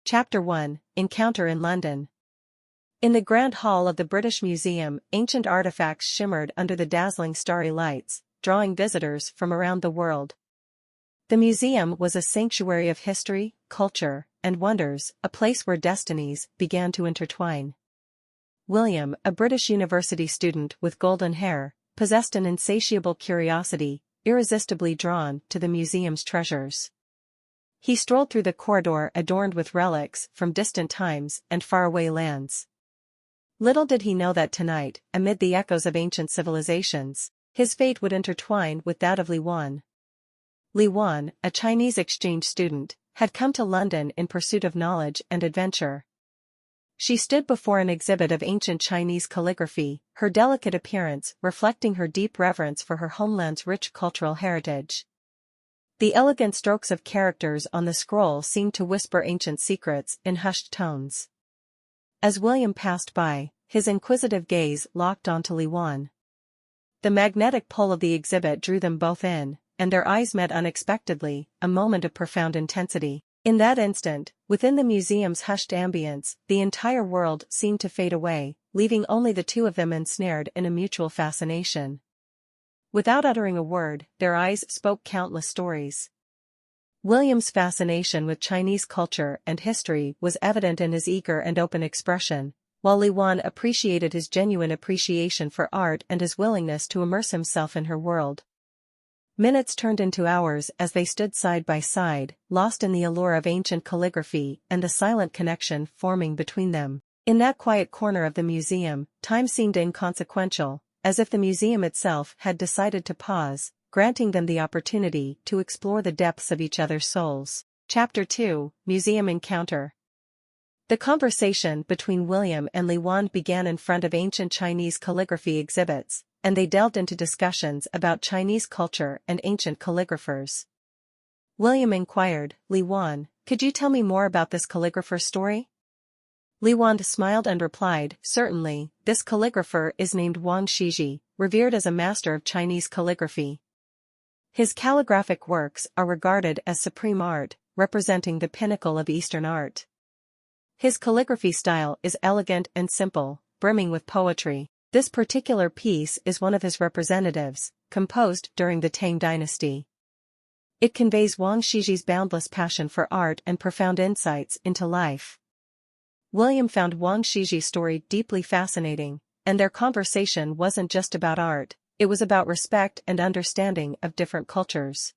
Chapter 1, Encounter in London. In the Grand Hall of the British Museum, ancient artifacts shimmered under the dazzling starry lights, drawing visitors from around the world. The museum was a sanctuary of history, culture, and wonders, a place where destinies began to intertwine. William, a British university student with golden hair, possessed an insatiable curiosity, irresistibly drawn to the museum's treasures. He strolled through the corridor adorned with relics from distant times and faraway lands. Little did he know that tonight, amid the echoes of ancient civilizations, his fate would intertwine with that of Li Wan. Li Wan, a Chinese exchange student, had come to London in pursuit of knowledge and adventure. She stood before an exhibit of ancient Chinese calligraphy, her delicate appearance reflecting her deep reverence for her homeland's rich cultural heritage. The elegant strokes of characters on the scroll seemed to whisper ancient secrets in hushed tones. As William passed by, his inquisitive gaze locked onto Li Wan. The magnetic pull of the exhibit drew them both in, and their eyes met unexpectedly, a moment of profound intensity. In that instant, within the museum's hushed ambience, the entire world seemed to fade away, leaving only the two of them ensnared in a mutual fascination. Without uttering a word, their eyes spoke countless stories. William's fascination with Chinese culture and history was evident in his eager and open expression, while Li Wan appreciated his genuine appreciation for art and his willingness to immerse himself in her world. Minutes turned into hours as they stood side by side, lost in the allure of ancient calligraphy and the silent connection forming between them. In that quiet corner of the museum, time seemed inconsequential, as if the museum itself had decided to pause, granting them the opportunity to explore the depths of each other's souls. Chapter 2, Museum Encounter. The conversation between William and Li Wan began in front of ancient Chinese calligraphy exhibits, and they delved into discussions about Chinese culture and ancient calligraphers. William inquired, "Li Wan, could you tell me more about this calligrapher's story?" Li Wan smiled and replied, "Certainly, this calligrapher is named Wang Shiji, revered as a master of Chinese calligraphy. His calligraphic works are regarded as supreme art, representing the pinnacle of Eastern art. His calligraphy style is elegant and simple, brimming with poetry. This particular piece is one of his representatives, composed during the Tang dynasty. It conveys Wang Shiji's boundless passion for art and profound insights into life." William found Wang Shiji's story deeply fascinating, and their conversation wasn't just about art, it was about respect and understanding of different cultures.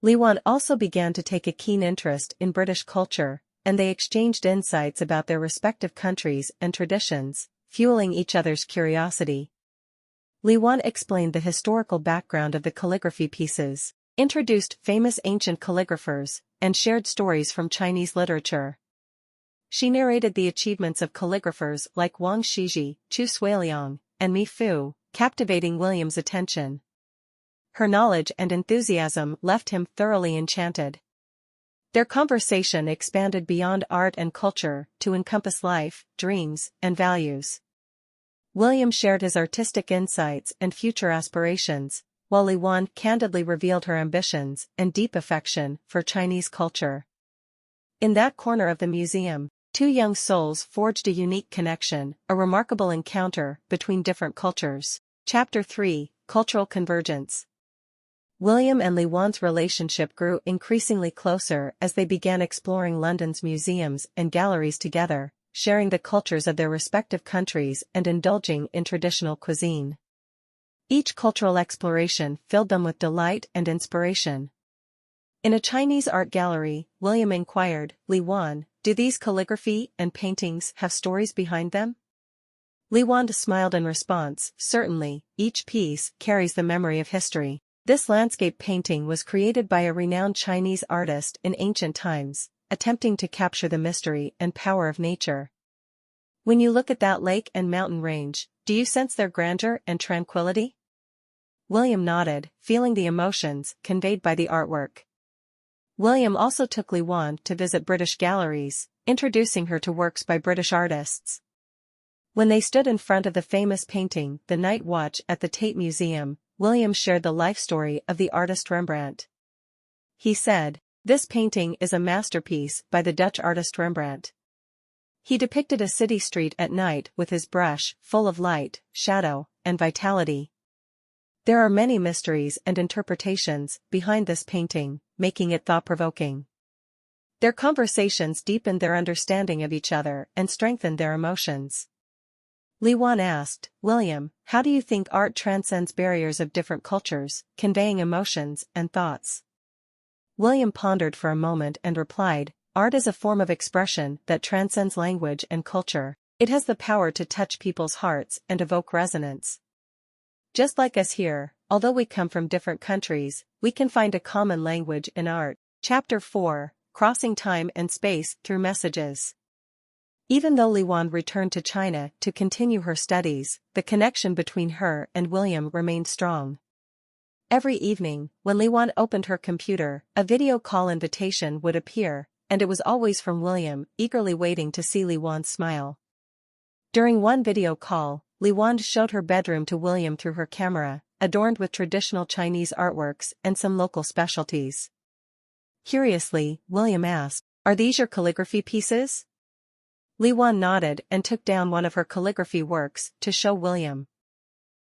Li Wan also began to take a keen interest in British culture, and they exchanged insights about their respective countries and traditions, fueling each other's curiosity. Li Wan explained the historical background of the calligraphy pieces, introduced famous ancient calligraphers, and shared stories from Chinese literature. She narrated the achievements of calligraphers like Wang Shiji, Chu Suiliang, and Mi Fu, captivating William's attention. Her knowledge and enthusiasm left him thoroughly enchanted. Their conversation expanded beyond art and culture to encompass life, dreams, and values. William shared his artistic insights and future aspirations, while Li Wan candidly revealed her ambitions and deep affection for Chinese culture. In that corner of the museum, two young souls forged a unique connection, a remarkable encounter between different cultures. Chapter 3, Cultural Convergence. William and Li Wan's relationship grew increasingly closer as they began exploring London's museums and galleries together, sharing the cultures of their respective countries and indulging in traditional cuisine. Each cultural exploration filled them with delight and inspiration. In a Chinese art gallery, William inquired, "Li Wan, do these calligraphy and paintings have stories behind them?" Li Wan smiled in response, "Certainly, each piece carries the memory of history. This landscape painting was created by a renowned Chinese artist in ancient times, attempting to capture the mystery and power of nature. When you look at that lake and mountain range, do you sense their grandeur and tranquility?" William nodded, feeling the emotions conveyed by the artwork. William also took Li Wan to visit British galleries, introducing her to works by British artists. When they stood in front of the famous painting The Night Watch at the Tate Museum, William shared the life story of the artist Rembrandt. He said, This painting is a masterpiece by the Dutch artist Rembrandt. He depicted a city street at night with his brush, full of light, shadow, and vitality. There are many mysteries and interpretations behind this painting, making it thought-provoking. Their conversations deepened their understanding of each other and strengthened their emotions. Li Wan asked, "William, how do you think art transcends barriers of different cultures, conveying emotions and thoughts?" William pondered for a moment and replied, "Art is a form of expression that transcends language and culture. It has the power to touch people's hearts and evoke resonance. Just like us here, although we come from different countries, we can find a common language in art." Chapter 4, Crossing Time and Space Through Messages. Even though Li Wan returned to China to continue her studies, the connection between her and William remained strong. Every evening, when Li Wan opened her computer, a video call invitation would appear, and it was always from William, eagerly waiting to see Li Wan's smile. During one video call, Li Wan showed her bedroom to William through her camera, adorned with traditional Chinese artworks and some local specialties. Curiously, William asked, "Are these your calligraphy pieces?" Li Wan nodded and took down one of her calligraphy works to show William.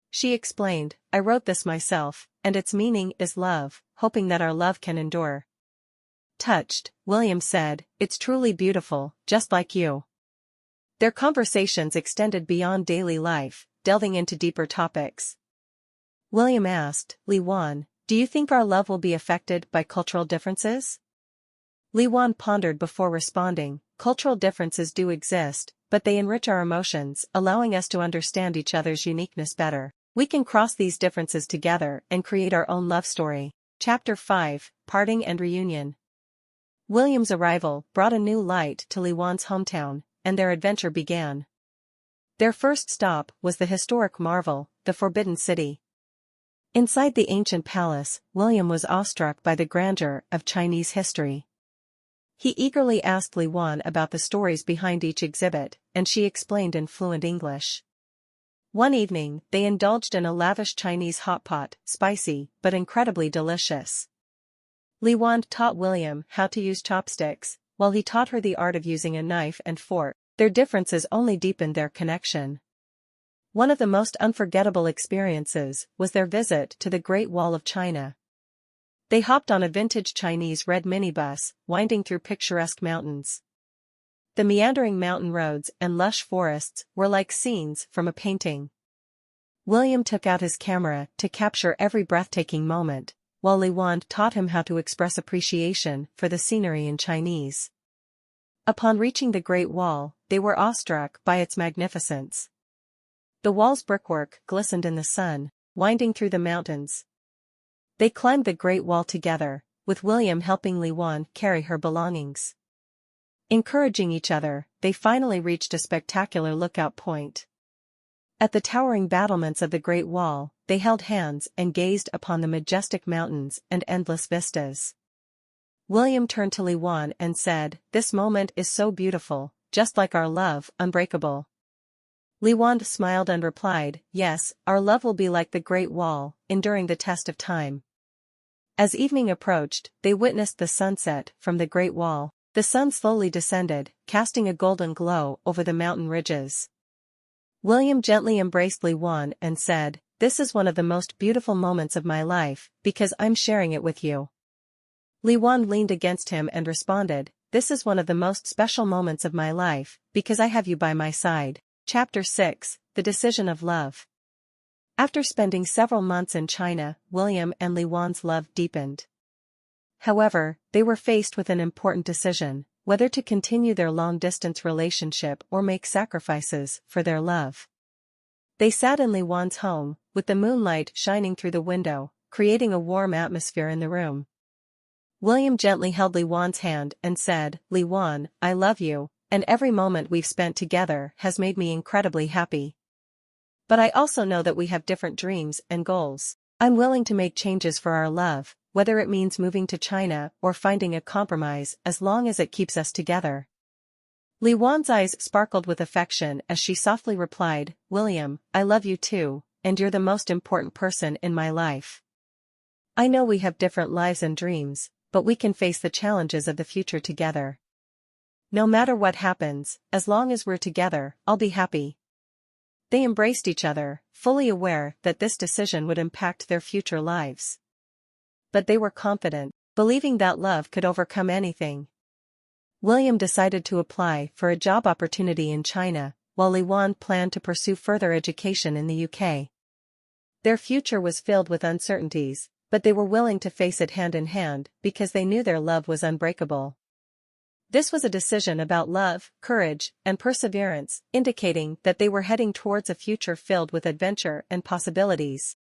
She explained, "I wrote this myself, and its meaning is love, hoping that our love can endure." Touched, William said, "It's truly beautiful, just like you." Their conversations extended beyond daily life, delving into deeper topics. William asked, "Li Wan, do you think our love will be affected by cultural differences?" Li Wan pondered before responding, "Cultural differences do exist, but they enrich our emotions, allowing us to understand each other's uniqueness better. We can cross these differences together and create our own love story." Chapter 5, Parting and Reunion. William's arrival brought a new light to Li Wan's hometown, and their adventure began. Their first stop was the historic marvel, the Forbidden City. Inside the ancient palace, William was awestruck by the grandeur of Chinese history. He eagerly asked Li Wan about the stories behind each exhibit, and she explained in fluent English. One evening, they indulged in a lavish Chinese hot pot, spicy, but incredibly delicious. Li Wan taught William how to use chopsticks, while he taught her the art of using a knife and fork. Their differences only deepened their connection. One of the most unforgettable experiences was their visit to the Great Wall of China. They hopped on a vintage Chinese red minibus, winding through picturesque mountains. The meandering mountain roads and lush forests were like scenes from a painting. William took out his camera to capture every breathtaking moment, while Li Wan taught him how to express appreciation for the scenery in Chinese. Upon reaching the Great Wall, they were awestruck by its magnificence. The wall's brickwork glistened in the sun, winding through the mountains. They climbed the Great Wall together, with William helping Li Wan carry her belongings. Encouraging each other, they finally reached a spectacular lookout point. At the towering battlements of the Great Wall, they held hands and gazed upon the majestic mountains and endless vistas. William turned to Li Wan and said, "This moment is so beautiful, just like our love, unbreakable." Li Wan smiled and replied, "Yes, our love will be like the Great Wall, enduring the test of time." As evening approached, they witnessed the sunset from the Great Wall. The sun slowly descended, casting a golden glow over the mountain ridges. William gently embraced Li Wan and said, "This is one of the most beautiful moments of my life, because I'm sharing it with you." Li Wan leaned against him and responded, "This is one of the most special moments of my life, because I have you by my side." Chapter 6, The Decision of Love. After spending several months in China, William and Li Wan's love deepened. However, they were faced with an important decision, whether to continue their long-distance relationship or make sacrifices for their love. They sat in Li Wan's home, with the moonlight shining through the window, creating a warm atmosphere in the room. William gently held Li Wan's hand and said, "Li Wan, I love you, and every moment we've spent together has made me incredibly happy. But I also know that we have different dreams and goals. I'm willing to make changes for our love, whether it means moving to China or finding a compromise, as long as it keeps us together." Li Wan's eyes sparkled with affection as she softly replied, "William, I love you too, and you're the most important person in my life. I know we have different lives and dreams, but we can face the challenges of the future together. No matter what happens, as long as we're together, I'll be happy." They embraced each other, fully aware that this decision would impact their future lives. But they were confident, believing that love could overcome anything. William decided to apply for a job opportunity in China, while Li Wan planned to pursue further education in the UK. Their future was filled with uncertainties, but they were willing to face it hand in hand because they knew their love was unbreakable. This was a decision about love, courage, and perseverance, indicating that they were heading towards a future filled with adventure and possibilities.